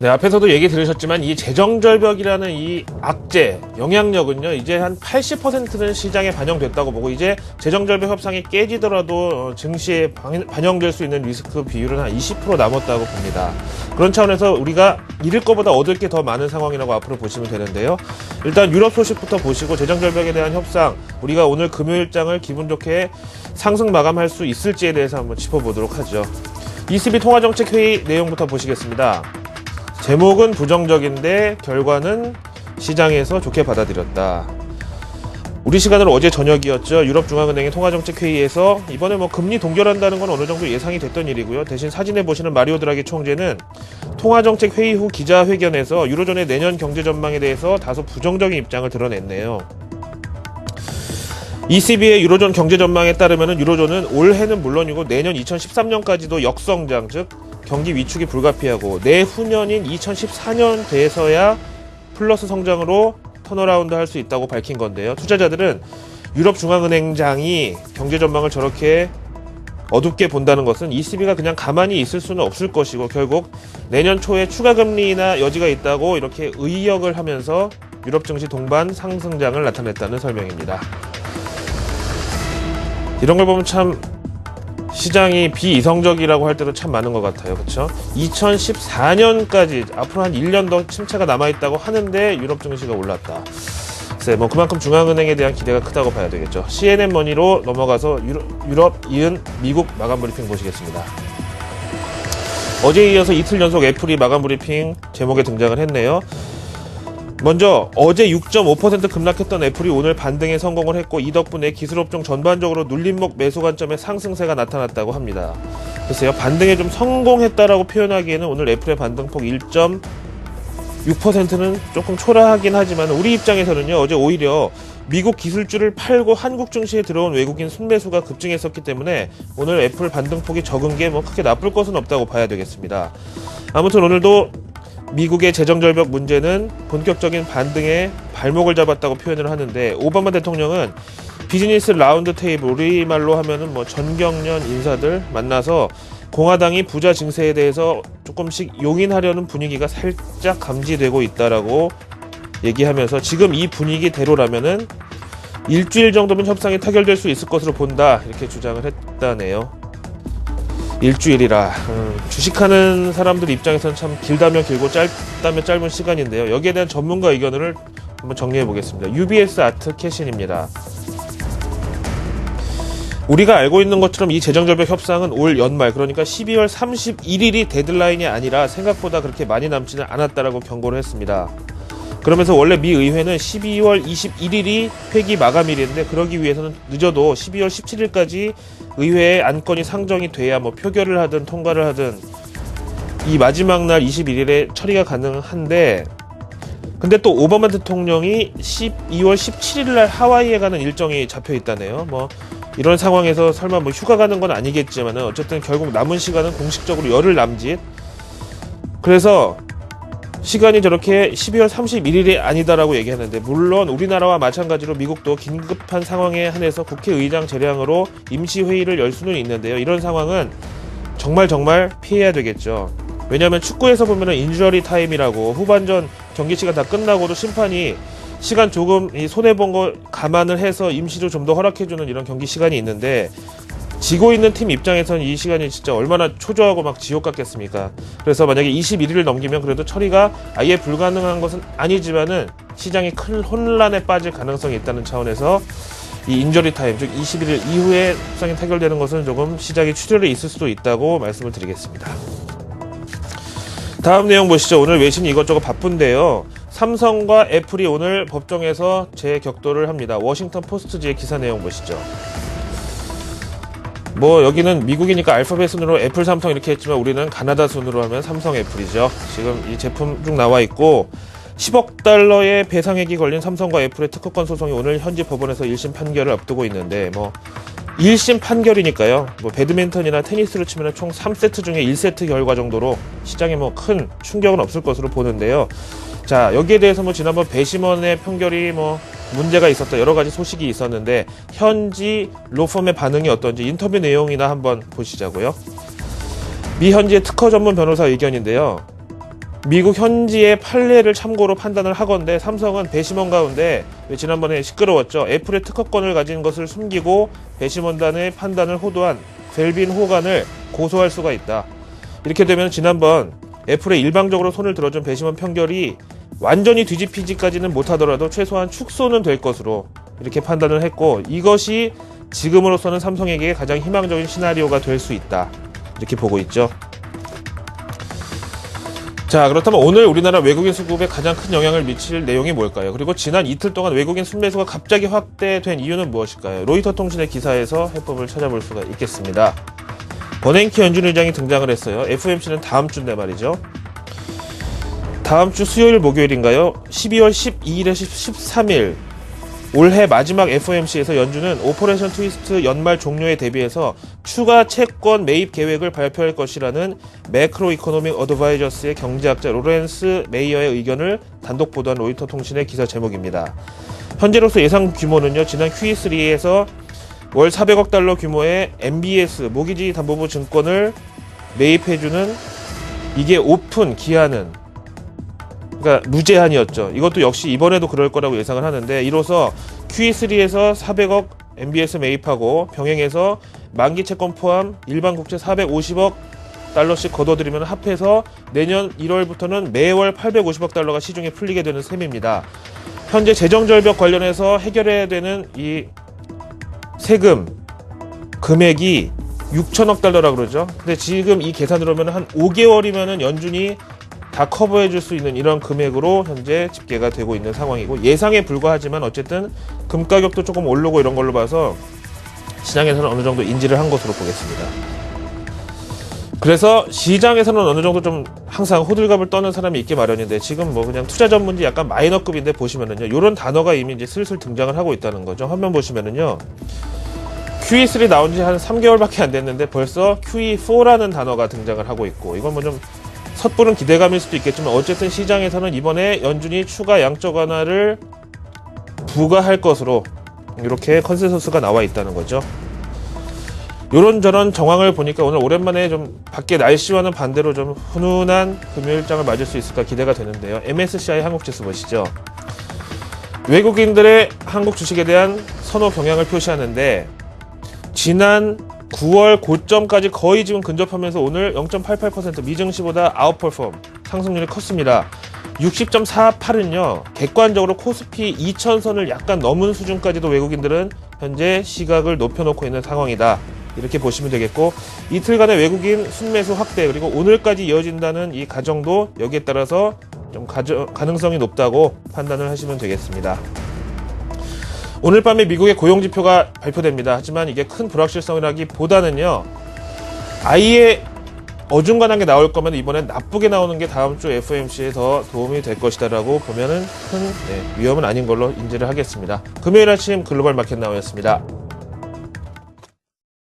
네, 앞에서도 얘기 들으셨지만 이 재정절벽이라는 이 악재, 영향력은요, 이제 한 80%는 시장에 반영됐다고 보고, 이제 재정절벽 협상이 깨지더라도 증시에 반영될 수 있는 리스크 비율은 한 20% 남았다고 봅니다. 그런 차원에서 우리가 잃을 것보다 얻을 게 더 많은 상황이라고 앞으로 보시면 되는데요. 일단 유럽 소식부터 보시고, 재정절벽에 대한 협상, 우리가 오늘 금요일장을 기분 좋게 상승 마감할 수 있을지에 대해서 한번 짚어보도록 하죠. ECB 통화정책회의 내용부터 보시겠습니다. 제목은 부정적인데 결과는 시장에서 좋게 받아들였다. 우리 시간으로 어제 저녁이었죠. 유럽중앙은행의 통화정책회의에서 이번에 금리 동결한다는 건 어느 정도 예상이 됐던 일이고요. 대신 사진에 보시는 마리오 드라기 총재는 통화정책회의 후 기자회견에서 유로존의 내년 경제 전망에 대해서 다소 부정적인 입장을 드러냈네요. ECB의 유로존 경제 전망에 따르면 유로존은 올해는 물론이고 내년 2013년까지도 역성장, 즉 경기 위축이 불가피하고 내후년인 2014년 돼서야 플러스 성장으로 턴어라운드 할 수 있다고 밝힌 건데요. 투자자들은 유럽중앙은행장이 경제 전망을 저렇게 어둡게 본다는 것은 ECB가 그냥 가만히 있을 수는 없을 것이고 결국 내년 초에 추가 금리나 여지가 있다고 이렇게 의역을 하면서 유럽 증시 동반 상승장을 나타냈다는 설명입니다. 이런 걸 보면 참 시장이 비이성적이라고 할 때도 참 많은 것 같아요. 그렇죠? 2014년까지 앞으로 한 1년 더 침체가 남아있다고 하는데 유럽 증시가 올랐다. 글쎄, 그만큼 중앙은행에 대한 기대가 크다고 봐야 되겠죠. CNN 머니로 넘어가서 유럽 이은 미국 마감 브리핑 보시겠습니다. 어제에 이어서 이틀 연속 애플이 마감 브리핑 제목에 등장을 했네요. 먼저 어제 6.5% 급락했던 애플이 오늘 반등에 성공을 했고 이 덕분에 기술업종 전반적으로 눌림목 매수 관점의 상승세가 나타났다고 합니다. 글쎄요, 반등에 좀 성공했다라고 표현하기에는 오늘 애플의 반등폭 1.6%는 조금 초라하긴 하지만 우리 입장에서는요, 어제 오히려 미국 기술주를 팔고 한국 증시에 들어온 외국인 순매수가 급증했었기 때문에 오늘 애플 반등폭이 적은 게 크게 나쁠 것은 없다고 봐야 되겠습니다. 아무튼 오늘도 미국의 재정절벽 문제는 본격적인 반등에 발목을 잡았다고 표현을 하는데 오바마 대통령은 비즈니스 라운드 테이블, 우리말로 하면은 전경련 인사들 만나서 공화당이 부자 증세에 대해서 조금씩 용인하려는 분위기가 살짝 감지되고 있다라고 얘기하면서 지금 이 분위기대로라면은 일주일 정도면 협상이 타결될 수 있을 것으로 본다, 이렇게 주장을 했다네요. 일주일이라 주식하는 사람들 입장에서는 참 길다면 길고 짧다면 짧은 시간인데요. 여기에 대한 전문가 의견을 한번 정리해 보겠습니다. UBS 아트 캐신입니다. 우리가 알고 있는 것처럼 이 재정절벽 협상은 올 연말, 그러니까 12월 31일이 데드라인이 아니라 생각보다 그렇게 많이 남지는 않았다라고 경고를 했습니다. 그러면서 원래 미 의회는 12월 21일이 회기 마감일인데 그러기 위해서는 늦어도 12월 17일까지 의회에 안건이 상정이 돼야 표결을 하든 통과를 하든 이 마지막 날 21일에 처리가 가능한데, 근데 또 오바마 대통령이 12월 17일 날 하와이에 가는 일정이 잡혀 있다네요. 이런 상황에서 설마 휴가 가는 건 아니겠지만 어쨌든 결국 남은 시간은 공식적으로 열흘 남짓. 그래서 시간이 저렇게 12월 31일이 아니다라고 얘기하는데, 물론 우리나라와 마찬가지로 미국도 긴급한 상황에 한해서 국회의장 재량으로 임시회의를 열 수는 있는데요. 이런 상황은 정말 피해야 되겠죠. 왜냐하면 축구에서 보면은 인저리 타임이라고 후반전 경기 시간 다 끝나고도 심판이 시간 조금 손해본 거 감안을 해서 임시로 좀 더 허락해주는 이런 경기 시간이 있는데, 지고 있는 팀 입장에서는 이 시간이 진짜 얼마나 초조하고 지옥 같겠습니까? 그래서 만약에 21일을 넘기면 그래도 처리가 아예 불가능한 것은 아니지만은 시장이 큰 혼란에 빠질 가능성이 있다는 차원에서 이 인저리 타임, 즉 21일 이후에 협상이 타결되는 것은 조금 시장이 출혈이 있을 수도 있다고 말씀을 드리겠습니다. 다음 내용 보시죠. 오늘 외신이 이것저것 바쁜데요. 삼성과 애플이 오늘 법정에서 재격돌을 합니다. 워싱턴 포스트지의 기사 내용 보시죠. 여기는 미국이니까 알파벳 순으로 애플, 삼성 이렇게 했지만 우리는 가나다 순으로 하면 삼성, 애플이죠. 지금 이 제품 쭉 나와 있고 10억 달러의 배상액이 걸린 삼성과 애플의 특허권 소송이 오늘 현지 법원에서 1심 판결을 앞두고 있는데 1심 판결이니까요. 배드민턴이나 테니스로 치면 총 3세트 중에 1세트 결과 정도로 시장에 큰 충격은 없을 것으로 보는데요. 자, 여기에 대해서 지난번 배심원의 판결이 문제가 있었다, 여러 가지 소식이 있었는데 현지 로펌의 반응이 어떤지 인터뷰 내용이나 한번 보시자고요. 미 현지의 특허 전문 변호사 의견인데요. 미국 현지의 판례를 참고로 판단을 하건대 삼성은 배심원 가운데 지난번에 시끄러웠죠. 애플의 특허권을 가진 것을 숨기고 배심원단의 판단을 호도한 벨빈 호간을 고소할 수가 있다. 이렇게 되면 지난번 애플에 일방적으로 손을 들어준 배심원 판결이 완전히 뒤집히지까지는 못하더라도 최소한 축소는 될 것으로 이렇게 판단을 했고, 이것이 지금으로서는 삼성에게 가장 희망적인 시나리오가 될 수 있다, 이렇게 보고 있죠. 자, 그렇다면 오늘 우리나라 외국인 수급에 가장 큰 영향을 미칠 내용이 뭘까요? 그리고 지난 이틀 동안 외국인 순매수가 갑자기 확대된 이유는 무엇일까요? 로이터 통신의 기사에서 해법을 찾아볼 수가 있겠습니다. 버냉키 연준 의장이 등장을 했어요. FOMC는 다음 주인데 말이죠. 다음 주 수요일 목요일인가요? 12월 12일에서 13일 올해 마지막 FOMC에서 연준은 오퍼레이션 트위스트 연말 종료에 대비해서 추가 채권 매입 계획을 발표할 것이라는 매크로 이코노믹 어드바이저스의 경제학자 로렌스 메이어의 의견을 단독 보도한 로이터 통신의 기사 제목입니다. 현재로서 예상 규모는요, 지난 QE3에서 월 400억 달러 규모의 MBS 모기지 담보부 증권을 매입해주는, 이게 오픈 기한은 그러니까 무제한이었죠. 이것도 역시 이번에도 그럴 거라고 예상을 하는데, 이로써 QE3에서 400억 MBS 매입하고 병행해서 만기 채권 포함 일반 국채 450억 달러씩 걷어들이면 합해서 내년 1월부터는 매월 850억 달러가 시중에 풀리게 되는 셈입니다. 현재 재정절벽 관련해서 해결해야 되는 이 세금 금액이 6천억 달러라 그러죠. 근데 지금 이 계산으로면 한 5개월이면은 연준이 다 커버해 줄 수 있는 이런 금액으로 현재 집계가 되고 있는 상황이고, 예상에 불과하지만 어쨌든 금 가격도 조금 오르고 이런 걸로 봐서 시장에서는 어느 정도 인지를 한 것으로 보겠습니다. 그래서 시장에서는 어느 정도 좀 항상 호들갑을 떠는 사람이 있기 마련인데, 지금 뭐 그냥 투자 전문지 약간 마이너급인데 보시면은요, 이런 단어가 이미 이제 슬슬 등장을 하고 있다는 거죠. 화면 보시면은요, QE3 나온 지 한 3개월밖에 안 됐는데 벌써 QE4라는 단어가 등장을 하고 있고, 이건 뭐 좀 섣부른 기대감일 수도 있겠지만 어쨌든 시장에서는 이번에 연준이 추가 양적 완화를 부과할 것으로 이렇게 컨센서스가 나와 있다는 거죠. 요런저런 정황을 보니까 오늘 오랜만에 좀 밖에 날씨와는 반대로 좀 훈훈한 금요일장을 맞을 수 있을까 기대가 되는데요. MSCI 한국지수 보시죠. 외국인들의 한국 주식에 대한 선호 경향을 표시하는데, 지난 9월 고점까지 거의 지금 근접하면서 오늘 0.88% 미증시보다 아웃퍼폼, 상승률이 컸습니다. 60.48은요 객관적으로 코스피 2000선을 약간 넘은 수준까지도 외국인들은 현재 시각을 높여놓고 있는 상황이다, 이렇게 보시면 되겠고, 이틀간의 외국인 순매수 확대 그리고 오늘까지 이어진다는 이 가정도 여기에 따라서 좀 가능성이 높다고 판단을 하시면 되겠습니다. 오늘 밤에 미국의 고용지표가 발표됩니다. 하지만 이게 큰 불확실성이라기보다는요, 아예 어중간한 게 나올 거면 이번엔 나쁘게 나오는 게 다음 주 FOMC에 더 도움이 될 것이다라고 보면은 큰 위험은 아닌 걸로 인지를 하겠습니다. 금요일 아침 글로벌 마켓 나우였습니다.